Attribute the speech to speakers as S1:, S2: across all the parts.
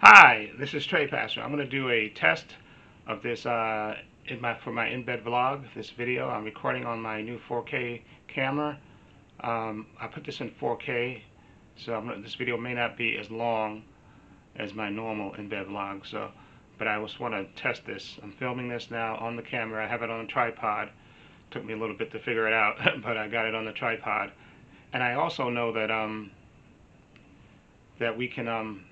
S1: Hi, this is Trepacer. I'm going to do a test of this for my in-bed vlog. This video I'm recording on my new 4K camera. I put this in 4K, so this video may not be as long as my normal in-bed vlog. But I just want to test this. I'm filming this now on the camera. I have it on a tripod. Took me a little bit to figure it out, but I got it on the tripod. And I also know that we can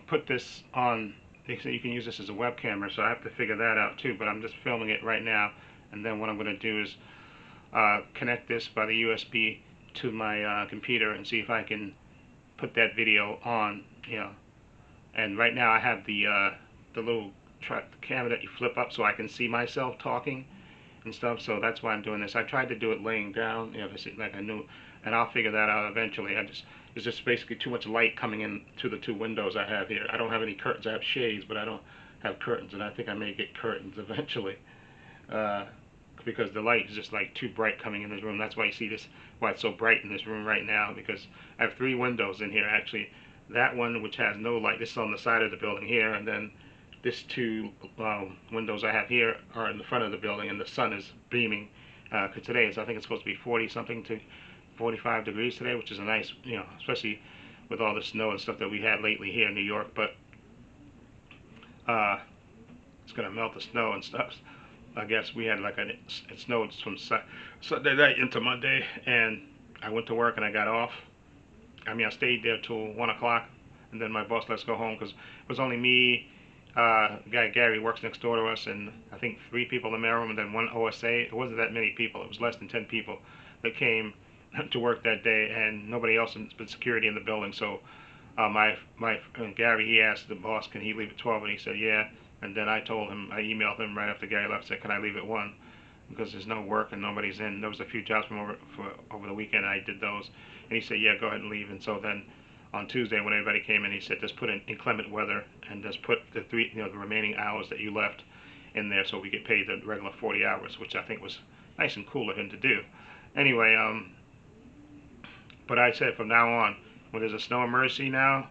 S1: put this on. They say you can use this as a web camera, so I have to figure that out too, but I'm just filming it right now. And then what I'm going to do is connect this by the USB to my computer and see if I can put that video on. And right now I have the little camera that you flip up so I can see myself talking and stuff, so that's why I'm doing this. I tried to do it laying down, like I knew, and I'll figure that out eventually. It's just basically too much light coming in to the two windows I have here. I don't have any curtains. I have shades, but I don't have curtains, and I think I may get curtains eventually, because the light is just like too bright coming in this room. That's why you see this, why it's so bright in this room right now, because I have three windows in here actually. That one, which has no light, this is on the side of the building here, and then this two windows I have here are in the front of the building, and the sun is beaming. Because today I think it's supposed to be 40 something to 45 degrees today, which is a nice, especially with all the snow and stuff that we had lately here in New York. But it's gonna melt the snow and stuff. I guess we had it snowed from Sunday night into Monday, and I went to work and I got off. I stayed there till 1 o'clock, and then my boss let us go home because it was only me. Guy Gary works next door to us, and I think 3 people in the mailroom, and then 1 OSA. It wasn't that many people. It was less than 10 people that came to work that day, and nobody else but security in the building. So my Gary, he asked the boss, can he leave at 12, and he said yeah. And then I told him, I emailed him right after Gary left, said can I leave at 1, because there's no work and nobody's in. There was a few jobs from over the weekend, and I did those, and he said yeah, go ahead and leave. And so then on Tuesday when everybody came in, he said just put in inclement weather and just put the the remaining hours that you left in there, so we get paid the regular 40 hours, which I think was nice and cool of him to do. Anyway, but I said from now on, when there's a snow emergency now,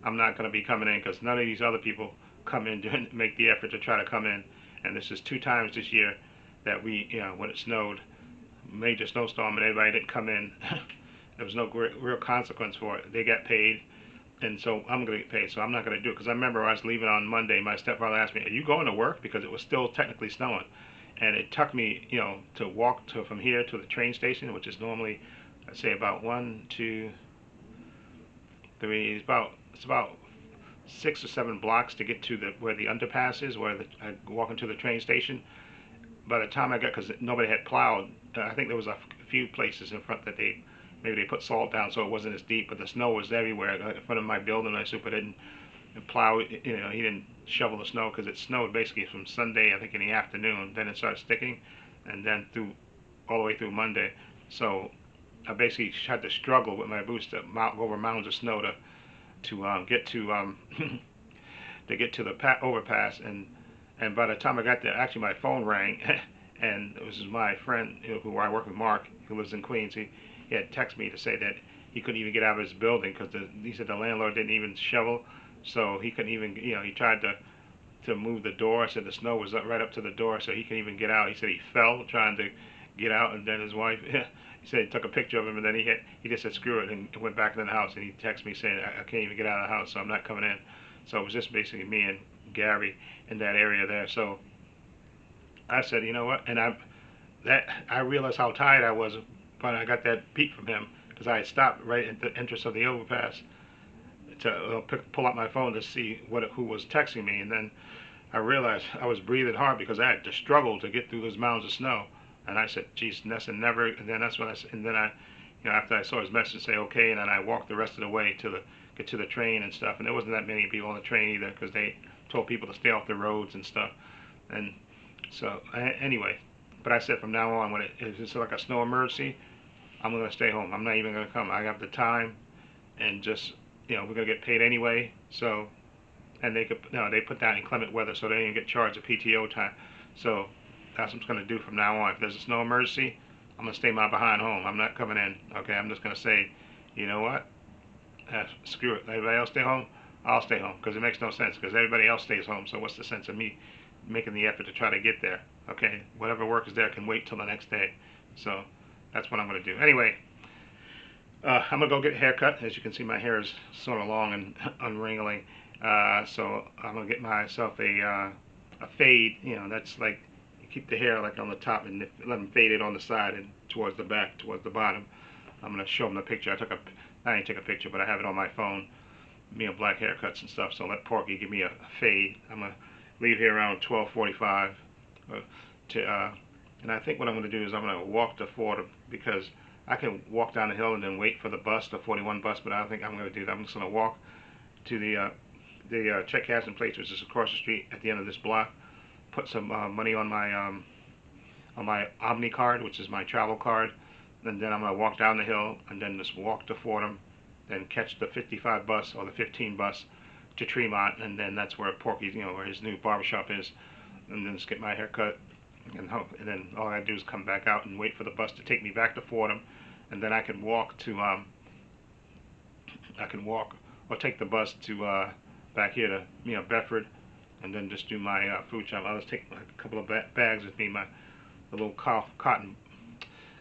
S1: I'm not going to be coming in, because none of these other people come in to make the effort to try to come in. And this is 2 times this year that we, when it snowed, major snowstorm, and everybody didn't come in. There was no real consequence for it. They got paid, and so I'm going to get paid. So I'm not going to do it, because I remember when I was leaving on Monday, my stepfather asked me, are you going to work? Because it was still technically snowing. And it took me, to walk from here to the train station, which is normally, I'd say about 1, 2, 3, it's about 6 or 7 blocks to get to where the underpass is, where I walk into the train station. By the time I got, because nobody had plowed, I think there was a few places in front that maybe they put salt down so it wasn't as deep, but the snow was everywhere in front of my building. My super didn't plow, he didn't shovel the snow, because it snowed basically from Sunday, I think in the afternoon, then it started sticking, and then all the way through Monday. So I basically had to struggle with my boots to go over mounds of snow to get to to get to the overpass. And by the time I got there, actually my phone rang, and it was my friend, who I work with, Mark, who lives in Queens. He had texted me to say that he couldn't even get out of his building, because he said the landlord didn't even shovel, so he couldn't even, he tried to move the door. I said the snow was right up to the door, so he couldn't even get out. He said he fell trying to get out, and then his wife, he said he took a picture of him, and then he just said screw it and went back in the house, and he texted me saying I can't even get out of the house, so I'm not coming in. So it was just basically me and Gary in that area there. So I said, you know what, and I realized how tired I was when I got that beat from him, because I had stopped right at the entrance of the overpass to pull up my phone to see who was texting me, and then I realized I was breathing hard because I had to struggle to get through those mounds of snow. And I said, geez, Nessa, never. And then that's when and then after I saw his message say okay, and then I walked the rest of the way to get to the train and stuff. And there wasn't that many people on the train either, because they told people to stay off the roads and stuff. And so anyway, but I said from now on, when it's like a snow emergency, I'm going to stay home. I'm not even going to come. I have the time, and just, we're going to get paid anyway. So, and they put down inclement weather, so they didn't get charged a PTO time. So that's what I'm going to do from now on. If there's a snow emergency, I'm going to stay my behind home. I'm not coming in. Okay, I'm just going to say, you know what? Screw it. Everybody else stay home. I'll stay home because it makes no sense because everybody else stays home. So what's the sense of me making the effort to try to get there? Okay, whatever work is there can wait till the next day. So that's what I'm going to do. Anyway, I'm going to go get a haircut. As you can see, my hair is sort of long and unwrinkling. So I'm going to get myself a fade. You know, that's like you keep the hair like on the top and let them fade it on the side and towards the back, towards the bottom. I'm going to show them the picture. I didn't take a picture, but I have it on my phone. You know, black haircuts and stuff. So let Porky give me a fade. I'm going to leave here around 12:45 and I think what I'm going to do is I'm going to walk to Fordham because I can walk down the hill and then wait for the bus, the 41 bus, but I don't think I'm going to do that. I'm just going to walk to the check cash and plates, which is across the street at the end of this block. Put some money on my Omni card, which is my travel card, and then I'm going to walk down the hill and then just walk to Fordham, then catch the 55 bus or the 15 bus to Tremont, and then that's where Porky's, you know, where his new barbershop is, and then just get my hair cut, and then all I do is come back out and wait for the bus to take me back to Fordham, and then I can walk or take the bus to back here to, you know, Bedford, and then just do my food shop. I'll just take a couple of bags with me, the little cotton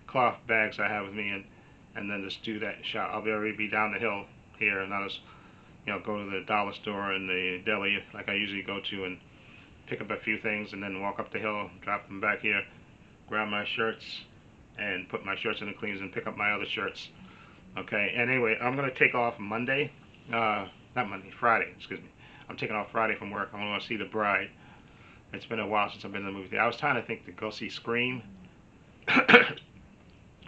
S1: cloth bags I have with me, and then just do that shop. I'll already be down the hill here, and I'll just, you know, go to the dollar store and the deli like I usually go to and pick up a few things, and then walk up the hill, drop them back here, grab my shirts, and put my shirts in the cleaners and pick up my other shirts. Okay, and anyway, I'm going to take off Monday, not Monday, Friday, excuse me. I'm taking off Friday from work. I'm going to see The Bride. It's been a while since I've been to the movie theater. I was trying to think to go see Scream,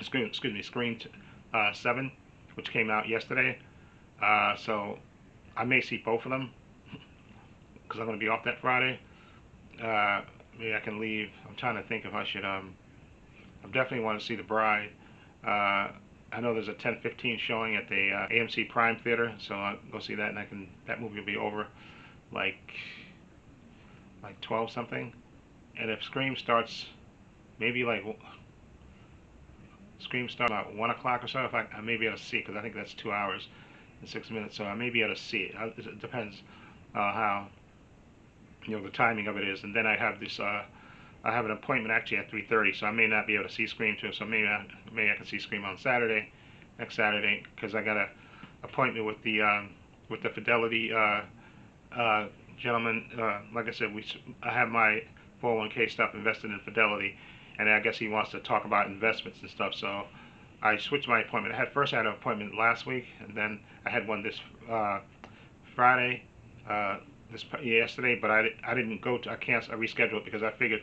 S1: Scream 7, which came out yesterday. So I may see both of them because I'm going to be off that Friday. Maybe I can leave. I'm trying to think if I should. I definitely want to see The Bride. I know there's a 10:15 showing at the AMC Prime Theater, so I'll go see that, and that movie will be over like 12 something. And if Scream starts, maybe Scream starts about 1 o'clock or so, if I may be able to see, because I think that's 2 hours and 6 minutes, so I may be able to see it. It depends how, you know, the timing of it is. And then I have this I have an appointment actually at 3:30, so I may not be able to see Scream 2, so maybe I can see Scream on Saturday, next Saturday, because I got an appointment with the Fidelity gentleman. Like I said, I have my 401k stuff invested in Fidelity, and I guess he wants to talk about investments and stuff, so I switched my appointment. First I had an appointment last week, and then I had one this Friday, yesterday, but I didn't go to, I rescheduled it because I figured,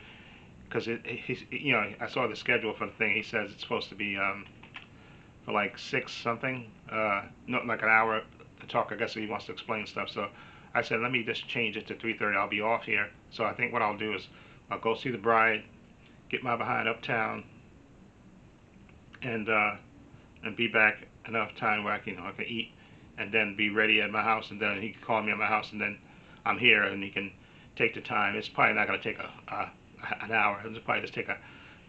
S1: because you know, I saw the schedule for the thing. He says it's supposed to be for like 6 something, not like an hour to talk. I guess he wants to explain stuff. So I said, let me just change it to 3:30. I'll be off here. So I think what I'll do is I'll go see The Bride, get my behind uptown, and be back enough time where I can eat, and then be ready at my house, and then he can call me at my house, and then I'm here, and he can take the time. It's probably not going to take an hour. It'll probably just take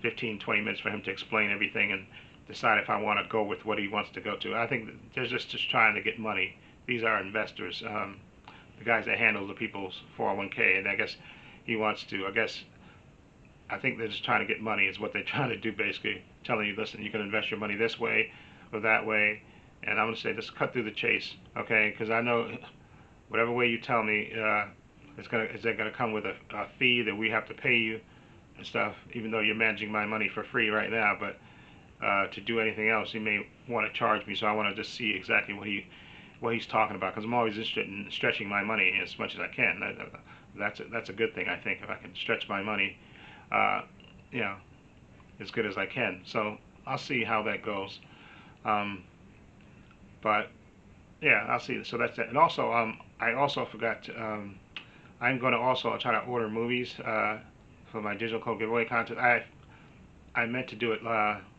S1: 15-20 minutes for him to explain everything and decide if I want to go with what he wants to go to. I think they're just trying to get money. These are investors, the guys that handle the people's 401k, and I guess he wants to, I think they're just trying to get money is what they're trying to do, basically, telling you, listen, you can invest your money this way or that way, and I'm going to say, just cut through the chase, okay, because I know whatever way you tell me, is that going to come with a fee that we have to pay you and stuff, even though you're managing my money for free right now, but to do anything else, he may want to charge me, so I want to just see exactly what he's talking about, because I'm always interested in stretching my money as much as I can. That's a good thing, I think, if I can stretch my money, you know, as good as I can. So I'll see how that goes. But yeah, I'll see. So that's it. And also, I also forgot to, I'm going to also try to order movies for my digital code giveaway contest. I meant to do it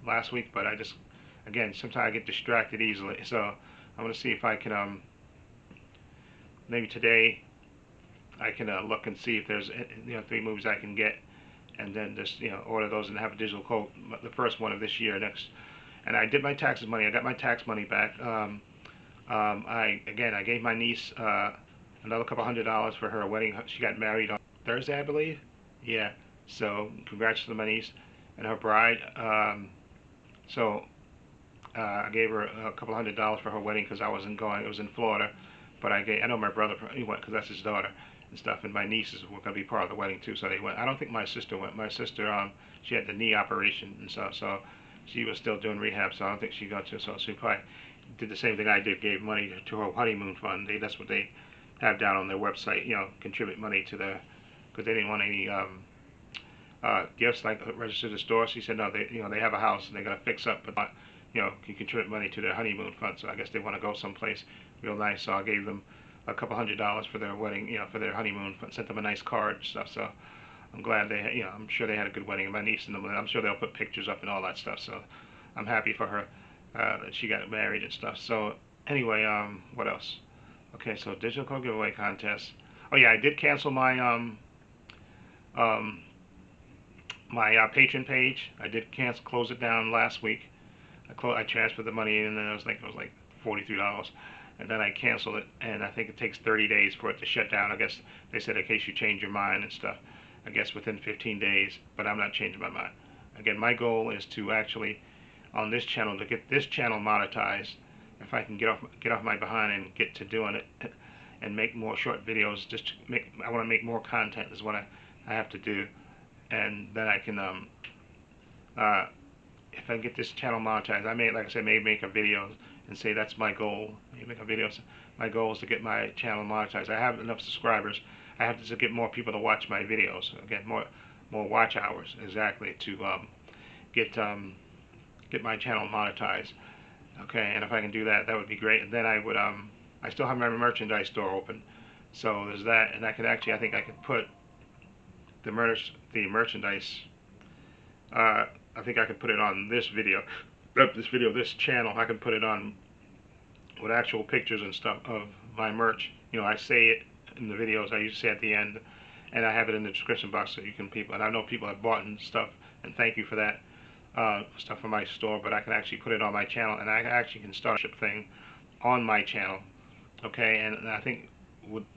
S1: last week, but again, sometimes I get distracted easily. So I'm going to see if I can, maybe today, I can look and see if there's 3 movies I can get, and then just order those and have a digital code, the first one of this year next. And I did my taxes money. I got my tax money back. I gave my niece another couple $100 for her wedding. She got married on Thursday, I believe. Yeah. So congrats to my niece and her bride. So I gave her a couple $100 for her wedding because I wasn't going. It was in Florida, but I know my brother he went because that's his daughter and stuff, and my nieces were going to be part of the wedding too, so they went. I don't think my sister went. My sister, she had the knee operation and stuff, so she was still doing rehab, so I don't think she got to. So she probably did the same thing I did, gave money to her honeymoon fund. That's what they have down on their website. Contribute money to the because they didn't want any gifts like register the store. She said no, they have a house and they're gonna fix up, but not, can contribute money to their honeymoon fund. So I guess they want to go someplace real nice. So I gave them a couple $100 for their wedding, for their honeymoon. Sent them a nice card and stuff. So I'm glad I'm sure they had a good wedding. And my niece and them, I'm sure they'll put pictures up and all that stuff. So I'm happy for her that she got married and stuff. So anyway, what else? Okay, so digital code giveaway contest. Oh yeah, I did cancel um, my Patreon page. I did close it down last week. I transferred the money and then it was like $43, and then I canceled it. And I think it takes 30 days for it to shut down. I guess they said in case you change your mind and stuff. I guess within 15 days, but I'm not changing my mind. Again, my goal is to actually on this channel to get this channel monetized. If I can get off my behind and get to doing it and make more short videos, I want to make more content is what I have to do, and then I can if I get this channel monetized, I may, like I said, may make a video and say that's my goal. Maybe make a video. My goal is to get my channel monetized. I have enough subscribers. I have to get more people to watch my videos. Again, more watch hours exactly to get my channel monetized. Okay, and if I can do that, that would be great. And then I still have my merchandise store open, so there's that. And I think I could put the merchandise. I think I could put it on this video, this channel. I can put it on with actual pictures and stuff of my merch. I say it in the videos. I usually say at the end, and I have it in the description box so you can And I know people have bought and stuff, and thank you for that stuff from my store. But I can actually put it on my channel, and I actually can start a ship thing on my channel. Okay, and I think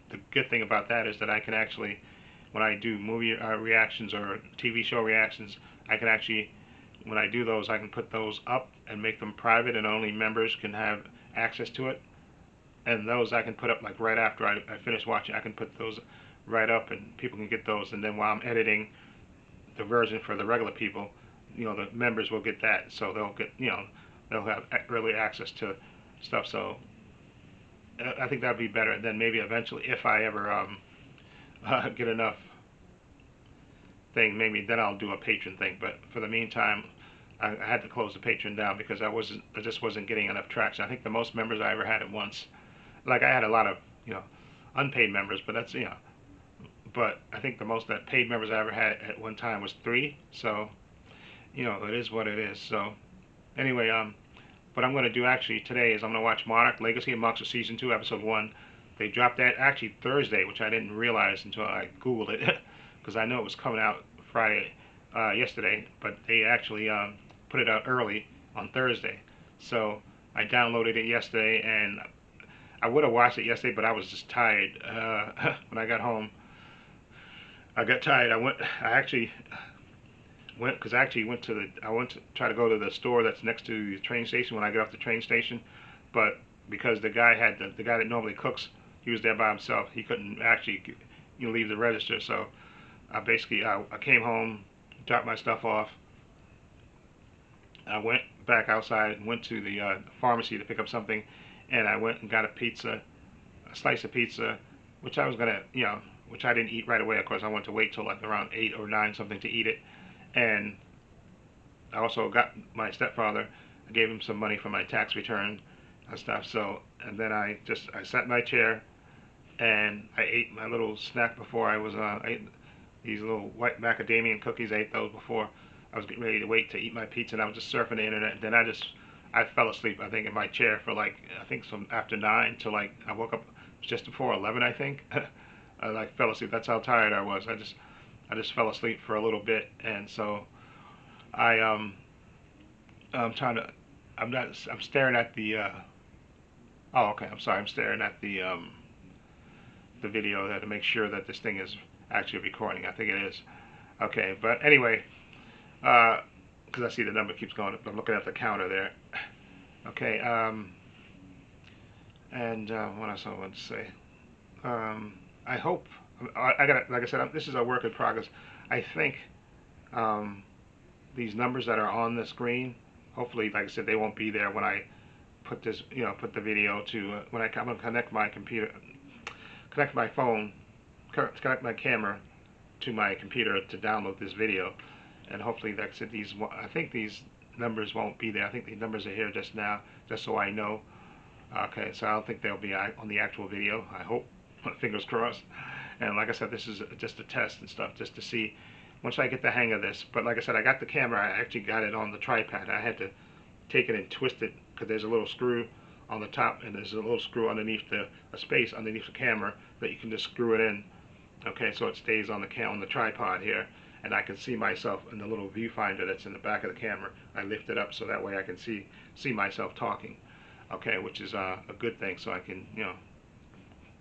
S1: the good thing about that is that I can actually, when I do movie reactions or TV show reactions, I can actually, when I do those, I can put those up and make them private, and only members can have access to it. And those I can put up like right after I finish watching. I can put those right up, and people can get those. And then while I'm editing the version for the regular people, the members will get that, so they'll have early access to stuff. So I think that'd be better. And then maybe eventually, if I ever get enough thing, maybe then I'll do a patron thing. But for the meantime, I had to close the patron down because I just wasn't getting enough traction. I think the most members I ever had at once, like I had a lot of unpaid members, but but I think the most that paid members I ever had at one time was 3. So it is what it is. So anyway, what I'm going to do actually today is I'm going to watch Monarch Legacy of Monsters Season 2 Episode 1. They dropped that actually Thursday, which I didn't realize until I Googled it because I know it was coming out Friday, yesterday, but they actually put it out early on Thursday. So I downloaded it yesterday, and I would have watched it yesterday, but I was just tired when I got home. I got tired. I actually went because I went to try to go to the store that's next to the train station when I get off the train station, but because the guy that normally cooks, he was there by himself. He couldn't actually leave the register. So I came home, dropped my stuff off. I went back outside and went to the pharmacy to pick up something, and I went and got a slice of pizza, which I was gonna, which I didn't eat right away. Of course, I wanted to wait till like around 8 or 9 something to eat it. And I also got my stepfather. I gave him some money for my tax return and stuff. So, and then I sat in my chair and I ate my little snack before I ate these little white macadamia cookies. I ate those before I was getting ready to wait to eat my pizza. And I was just surfing the internet. And then I fell asleep, I think, in my chair for like, I think some after 9 till like, I woke up just before 11, I think. I like fell asleep. That's how tired I was. I just fell asleep for a little bit, and so I'm trying to, I'm staring at the, oh okay, I'm sorry, I'm staring at the the video there to make sure that this thing is actually recording. I think it is. Okay, but anyway, because I see the number keeps going up. I'm looking at the counter there. Okay, and what else I want to say? I hope, I got, like I said, this is a work in progress. I think these numbers that are on the screen, hopefully, like I said, they won't be there when I put this, put the video to, when I'm going to connect my computer, connect my phone, connect my camera to my computer to download this video. And hopefully, like I said, I think these numbers won't be there. I think the numbers are here just now, just so I know. Okay, so I don't think they'll be on the actual video. I hope. Fingers crossed. And like I said, this is just a test and stuff, just to see once I get the hang of this. But like I said, I got the camera. I actually got it on the tripod. I had to take it and twist it because there's a little screw on the top and there's a little screw underneath a space underneath the camera that you can just screw it in. Okay, so it stays on the tripod here, and I can see myself in the little viewfinder that's in the back of the camera. I lift it up so that way I can see myself talking. Okay, which is a good thing, so I can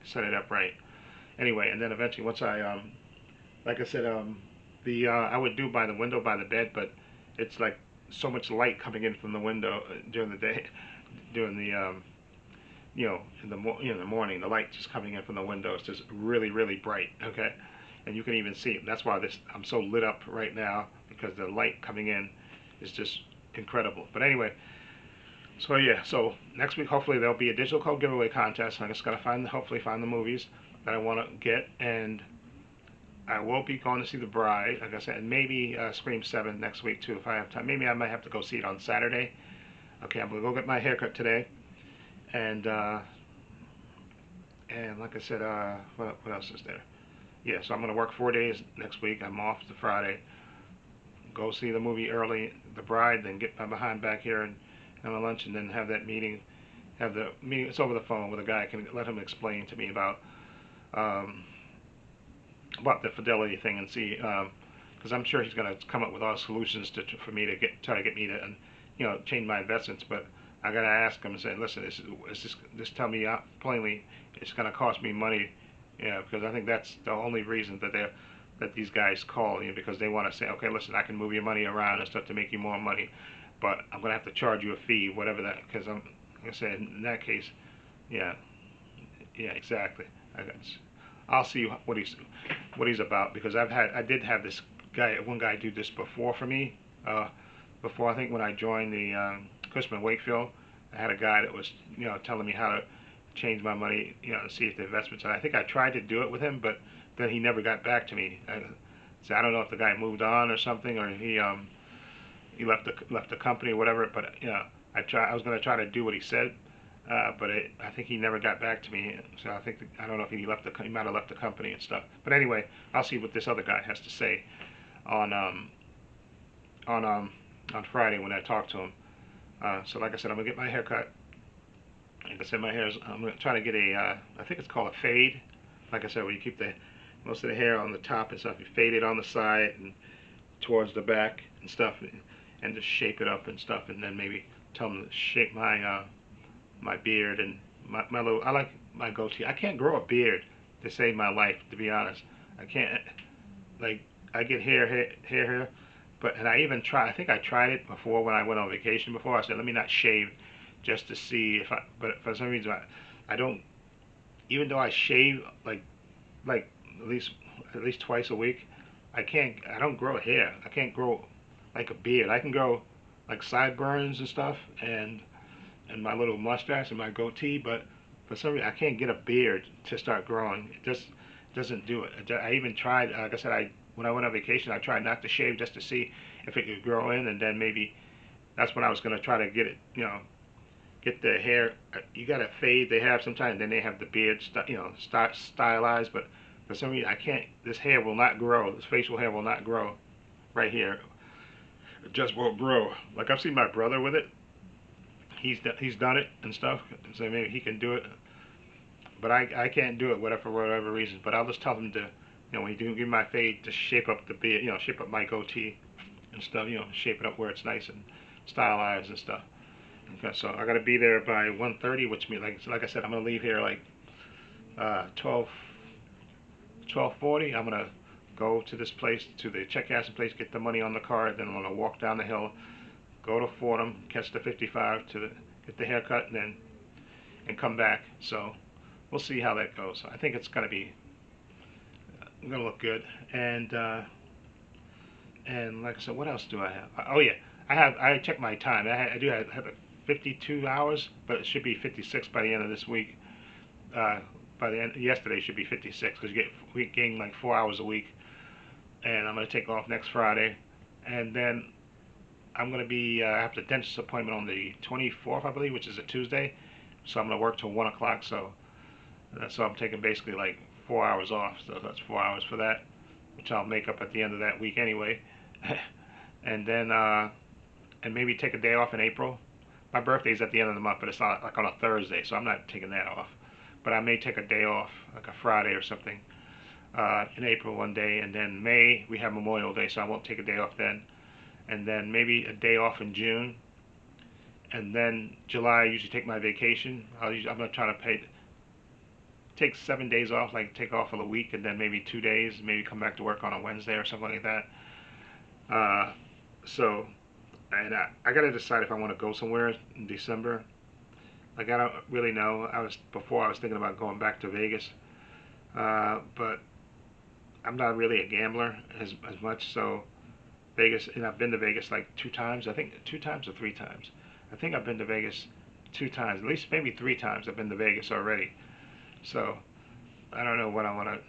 S1: set it up right. Anyway, and then eventually once I like I said, I would do by the window by the bed, but it's like so much light coming in from the window during the day, during the in the morning, the light just coming in from the window is just really bright. Okay, and you can even see it. That's why I'm so lit up right now, because the light coming in is just incredible. But anyway, so yeah, so next week hopefully there'll be a digital code giveaway contest. I'm just gonna hopefully find the movies that I want to get, and I will be going to see The Bride, like I said, and maybe Scream 7 next week too if I have time. Maybe I might have to go see it on Saturday. Okay, I'm gonna go get my haircut today, and like I said, what else is there? Yeah, so I'm gonna work 4 days next week. I'm off the Friday. Go see the movie early, The Bride, then get my behind back here and have a lunch, and then have that meeting. Have the meeting. It's over the phone with a guy. I can let him explain to me about the fidelity thing and see, because I'm sure he's going to come up with all solutions for me to try to get me to, change my investments. But I got to ask him and say, listen, just tell me plainly, it's going to cost me money, because I think that's the only reason that these guys call, because they want to say, okay, listen, I can move your money around and stuff to make you more money, but I'm going to have to charge you a fee, whatever that, because like I said, in that case, yeah, exactly. I'll see what he's about, because I did have this one guy do this before for me. Before, I think when I joined the Cushman Wakefield, I had a guy that was telling me how to change my money, to see if the investments. And I think I tried to do it with him, but then he never got back to me. So I don't know if the guy moved on or something, or he left the company or whatever. But I was going to try to do what he said. But I think he never got back to me, so I don't know if he might have left the company and stuff. But anyway, I'll see what this other guy has to say on Friday when I talk to him. So like I said, I'm gonna get my hair cut. Like I said, I'm gonna try to get I think it's called a fade. Like I said, where you keep most of the hair on the top and stuff, you fade it on the side and towards the back and stuff, and just shape it up and stuff, and then maybe tell them to shape my beard and my little. I like my goatee. I can't grow a beard to save my life, to be honest. I can't. Like, I get hair, and I even try. I think I tried it before when I went on vacation before. I said, let me not shave, just to see if I. But for some reason, I don't. Even though I shave like at least twice a week, I can't. I don't grow hair. I can't grow like a beard. I can grow like sideburns and stuff, and my little mustache and my goatee, but for some reason I can't get a beard to start growing. It just doesn't do it. I even tried, like I said, when I went on vacation, I tried not to shave just to see if it could grow in, and then maybe that's when I was going to try to get it, get the hair. You got to fade they have sometimes, then they have the beard, stylized, but for some reason I can't. This hair will not grow. This facial hair will not grow right here. It just won't grow. Like, I've seen my brother with it. He's done it and stuff, so maybe he can do it, but I can't do it, for whatever reason. But I'll just tell him to, when you do give my fade, to shape up the beard, shape up my goatee and stuff, shape it up where it's nice and stylized and stuff. Okay, so I gotta be there by 1:30, which means, like I said, I'm gonna leave here like 12, 12:40, I'm gonna go to this place, to the check cashing place, get the money on the card. Then I'm gonna walk down the hill, go to Fordham, catch the 55 get the haircut, and then come back. So we'll see how that goes. I think it's gonna look good. And like I said, what else do I have? Oh yeah, I checked my time. I do have 52 hours, but it should be 56 by the end of this week. By the end, yesterday should be 56 because we gain like 4 hours a week. And I'm gonna take off next Friday, and then I'm gonna be I have the dentist appointment on the 24th, I believe, which is a Tuesday. So I'm gonna work till 1 o'clock. So I'm taking basically like 4 hours off. So that's 4 hours for that, which I'll make up at the end of that week anyway. And then and maybe take a day off in April. My birthday's at the end of the month, but it's not like on a Thursday, so I'm not taking that off. But I may take a day off, like a Friday or something, in April one day, and then May we have Memorial Day, so I won't take a day off then. And then maybe a day off in June, and then July I usually take my vacation. I'm gonna try to take 7 days off, like take off for the week, and then maybe 2 days, maybe come back to work on a Wednesday or something like that. So, and I gotta decide if I want to go somewhere in December. Like I don't really know. Before I was thinking about going back to Vegas, but I'm not really a gambler as much. So Vegas, and I've been to Vegas like 2 times. I think 2 times or 3 times. I think I've been to Vegas 2 times, at least maybe 3 times. I've been to Vegas already. So I don't know what I want to,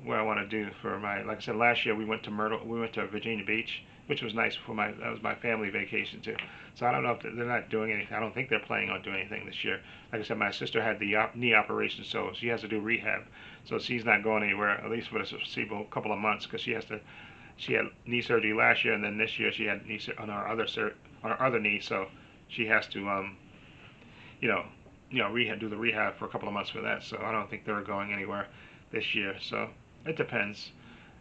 S1: what I want to do for my. Like I said, last year we went to Virginia Beach, which was nice that was my family vacation too. So I don't know if they're not doing anything. I don't think they're planning on doing anything this year. Like I said, my sister had the knee operation, so she has to do rehab. So she's not going anywhere, at least for the foreseeable couple of months, because she had knee surgery last year, and then this year she had knee on her other knee, so she has to do the rehab for a couple of months for that. So I don't think they're going anywhere this year. So it depends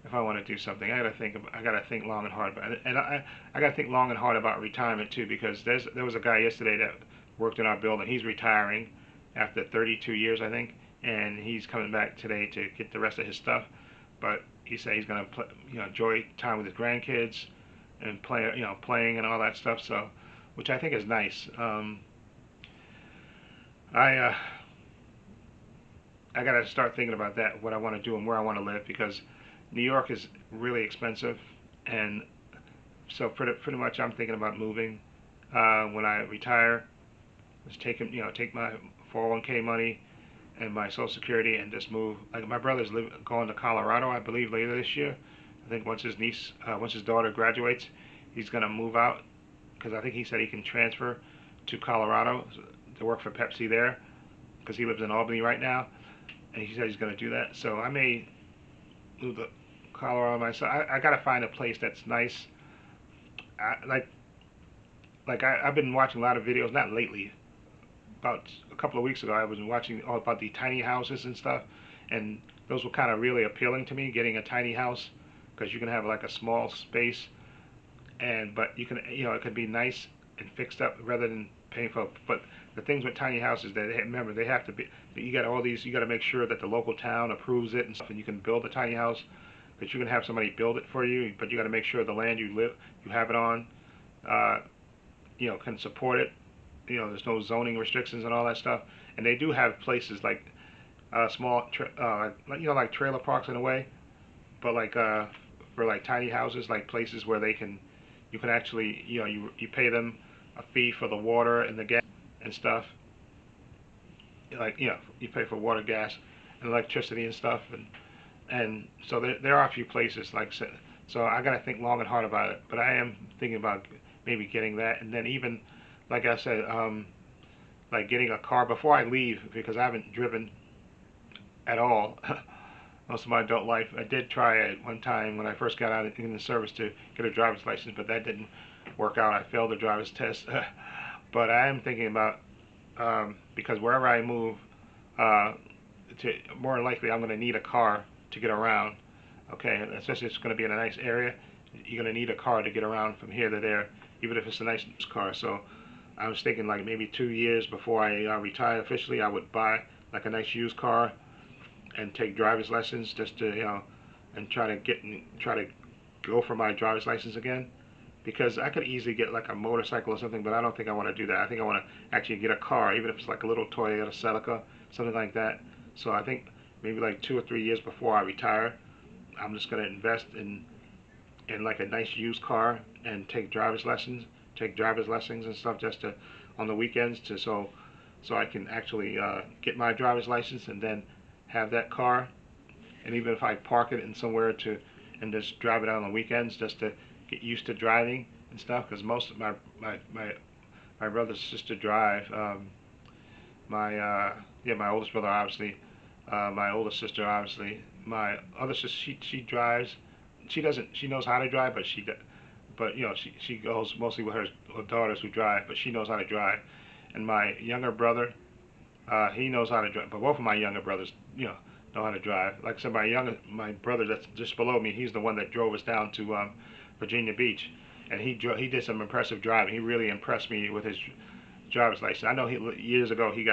S1: if I want to do something. I gotta think long and hard about it, and I gotta think long and hard about retirement too, because there was a guy yesterday that worked in our building. He's retiring after 32 years, I think, and he's coming back today to get the rest of his stuff. But he said he's gonna enjoy time with his grandkids and playing and all that stuff. So, which I think is nice. I I gotta start thinking about that, what I want to do and where I want to live, because New York is really expensive, and so pretty much I'm thinking about moving when I retire. Just take my 401k money and my Social Security and just move. Like my brother's going to Colorado, I believe, later this year. I think once his daughter graduates, he's gonna move out, because I think he said he can transfer to Colorado to work for Pepsi there, because he lives in Albany right now, and he said he's gonna do that. So I may move to Colorado myself. I gotta find a place that's nice. I've been watching a lot of videos, not lately. About a couple of weeks ago, I was watching all about the tiny houses and stuff, and those were kind of really appealing to me. Getting a tiny house, because you can have like a small space, but you can it could be nice and fixed up rather than paying for. But the things with tiny houses, remember they have to be. You got all these. You got to make sure that the local town approves it and stuff, and you can build a tiny house. But you can have somebody build it for you, but you got to make sure the land you have it on, can support it. There's no zoning restrictions and all that stuff. And they do have places like small, like trailer parks in a way, but like for like tiny houses, like places where you can actually, you pay them a fee for the water and the gas and stuff. Like, you pay for water, gas, and electricity and stuff, and so there are a few places like so I gotta think long and hard about it. But I am thinking about maybe getting that, and then even like I said, like getting a car before I leave, because I haven't driven at all most of my adult life. I did try it one time when I first got out in the service to get a driver's license, but that didn't work out. I failed the driver's test. But I am thinking about, because wherever I move, more than likely I'm going to need a car to get around. Okay, especially if it's going to be in a nice area, you're going to need a car to get around from here to there, even if it's a nice car. So I was thinking like maybe 2 years before I retire officially, I would buy like a nice used car and take driver's lessons just to and try to go for my driver's license again, because I could easily get like a motorcycle or something, but I don't think I want to do that. I think I want to actually get a car, even if it's like a little Toyota Celica, something like that. So I think maybe like 2 or 3 years before I retire, I'm just gonna invest in like a nice used car and take driver's lessons and stuff just to on the weekends to so I can actually get my driver's license and then have that car, and even if I park it in somewhere to and just drive it out on the weekends just to get used to driving and stuff, because most of my brother and sister drive. My yeah, my oldest brother obviously, my oldest sister obviously, my other sister she drives. She knows how to drive, but she goes mostly with her daughters who drive, but she knows how to drive. And my younger brother, he knows how to drive, but both of my younger brothers, know how to drive. Like I said, my brother that's just below me, he's the one that drove us down to Virginia Beach, and he did some impressive driving. He really impressed me with his driver's license. I know years ago he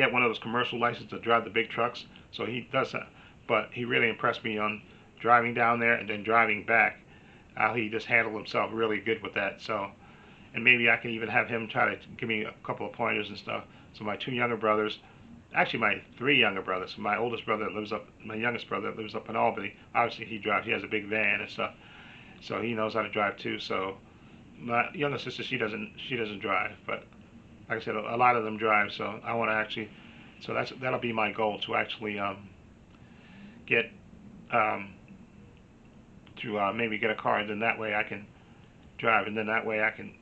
S1: had one of those commercial licenses to drive the big trucks, so he does that. But he really impressed me on driving down there and then driving back. How he just handled himself really good with that. So, and maybe I can even have him try to give me a couple of pointers and stuff. So my two younger brothers, actually my three younger brothers, my oldest brother that lives up, my youngest brother that lives up in Albany. Obviously he drives. He has a big van and stuff, so he knows how to drive too. So my younger sister, she doesn't drive, but like I said, a lot of them drive. So I want to actually, so that'll be my goal to actually get um, to maybe get a car, and then that way I can drive, and then that way I can,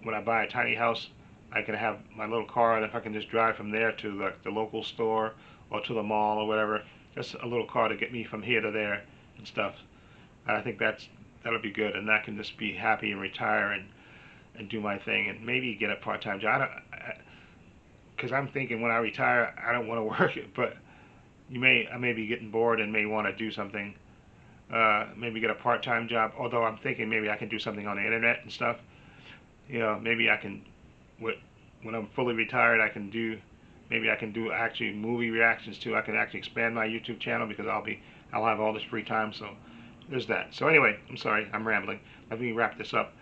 S1: when I buy a tiny house, I can have my little car, and if I can just drive from there to the local store or to the mall or whatever, just a little car to get me from here to there and stuff. I think that'll be good, and I can just be happy and retire and do my thing, and maybe get a part-time job. Because I'm thinking when I retire, I don't want to work it, but I may be getting bored and may want to do something. Maybe get a part-time job. Although I'm thinking maybe I can do something on the internet and stuff. Maybe I can, when I'm fully retired, maybe I can do actually movie reactions too. I can actually expand my YouTube channel because I'll have all this free time. So there's that. So anyway, I'm sorry, I'm rambling. Let me wrap this up.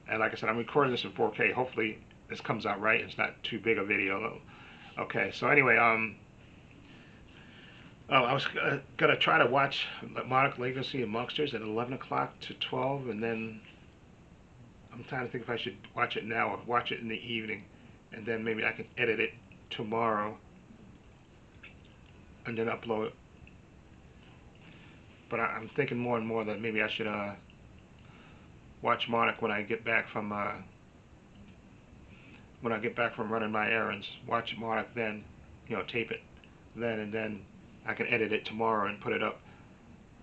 S1: And like I said, I'm recording this in 4K. Hopefully this comes out right. It's not too big a video. Okay. So anyway, I was gonna try to watch Monarch Legacy of Monsters at 11 o'clock to 12, and then I'm trying to think if I should watch it now or watch it in the evening, and then maybe I can edit it tomorrow and then upload it. But I'm thinking more and more that maybe I should watch Monarch when I get back from running my errands. Watch Monarch then, tape it then, and then I can edit it tomorrow and put it up.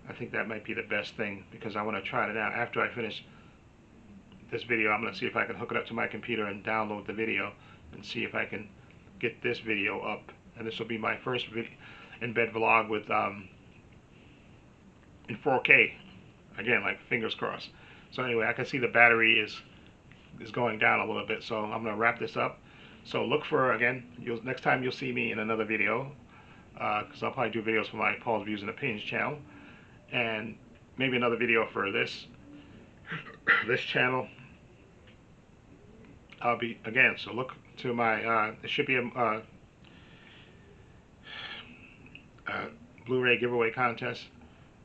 S1: I think that might be the best thing, because I want to try it out. After I finish this video, I'm going to see if I can hook it up to my computer and download the video and see if I can get this video up. And this will be my first in-bed vlog with in 4K. Again, like fingers crossed. So anyway, I can see the battery is going down a little bit, so I'm going to wrap this up. So look for, again, next time you'll see me in another video, because I'll probably do videos for my Paul's Views and Opinions channel, and maybe another video for this channel. I'll be, again, so look to my, it should be a Blu-ray giveaway contest,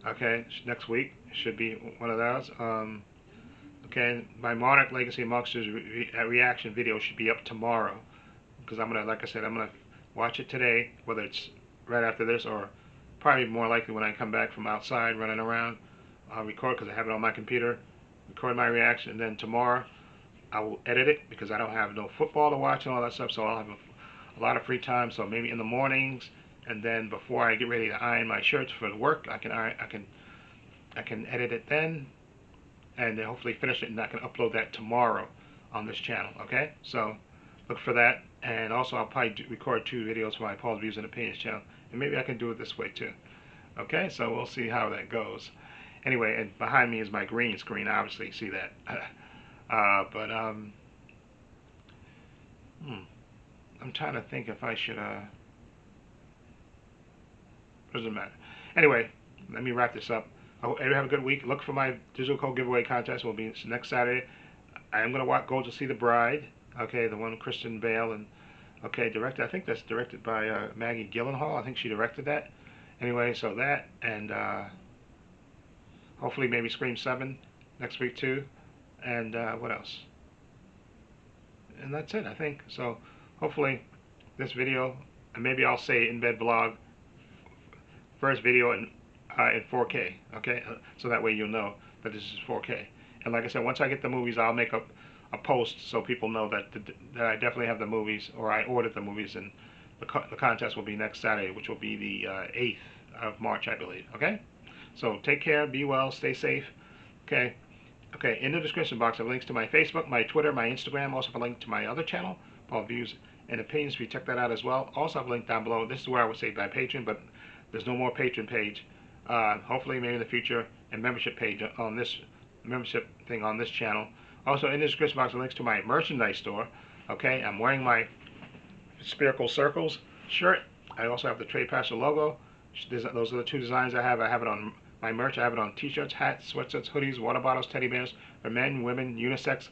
S1: okay, next week. Should be one of those. Okay, my Monarch Legacy Monsters reaction video should be up tomorrow, because I'm gonna, like I said, I'm gonna watch it today, whether it's right after this or probably more likely when I come back from outside running around. I'll record because I have it on my computer, record my reaction, and then tomorrow I will edit it because I don't have no football to watch and all that stuff, so I'll have a lot of free time. So maybe in the mornings, and then before I get ready to iron my shirts for work, I can edit it then, and then hopefully finish it, and I can upload that tomorrow on this channel. Okay, so look for that, and also I'll probably record 2 videos for my Paul's Views and Opinions channel, and maybe I can do it this way too. Okay, so we'll see how that goes. Anyway, and behind me is my green screen. Obviously, see that. I'm trying to think if I should Doesn't matter. Anyway, let me wrap this up. I hope everyone have a good week. Look for my digital code giveaway contest. Will be next Saturday. I am gonna go to see The Bride. Okay, the one with Christian Bale and okay, directed. I think that's directed by Maggie Gyllenhaal. I think she directed that. Anyway, so that and hopefully maybe Scream 7 next week too. And what else? And that's it, I think. So hopefully this video, and maybe I'll say in bed vlog, first video in 4K, okay? So that way you'll know that this is 4K. And like I said, once I get the movies, I'll make a post so people know that that I definitely have the movies, or I ordered the movies, and the contest will be next Saturday, which will be the 8th of March, I believe, okay? So take care, be well, stay safe, okay? Okay, in the description box, I have links to my Facebook, my Twitter, my Instagram. Also have a link to my other channel, called Views and Opinions. If you check that out as well. Also have a link down below. This is where I would say by Patreon, but there's no more Patreon page. Hopefully, maybe in the future, a membership page on this membership thing on this channel. Also, in the description box, are links to my merchandise store. Okay, I'm wearing my spherical circles shirt. I also have the Trepacer logo. Those are the two designs I have. I have it on my merch. I have it on t-shirts, hats, sweatshirts, hoodies, water bottles, teddy bears for men, women, unisex.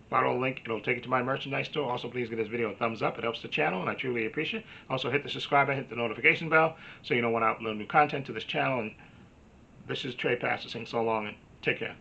S1: Follow the link. It'll take you to my merchandise store. Also, please give this video a thumbs up. It helps the channel, and I truly appreciate it. Also, hit the subscribe button, hit the notification bell, so you know when I upload new content to this channel. And this is Trepacer saying so long, and take care.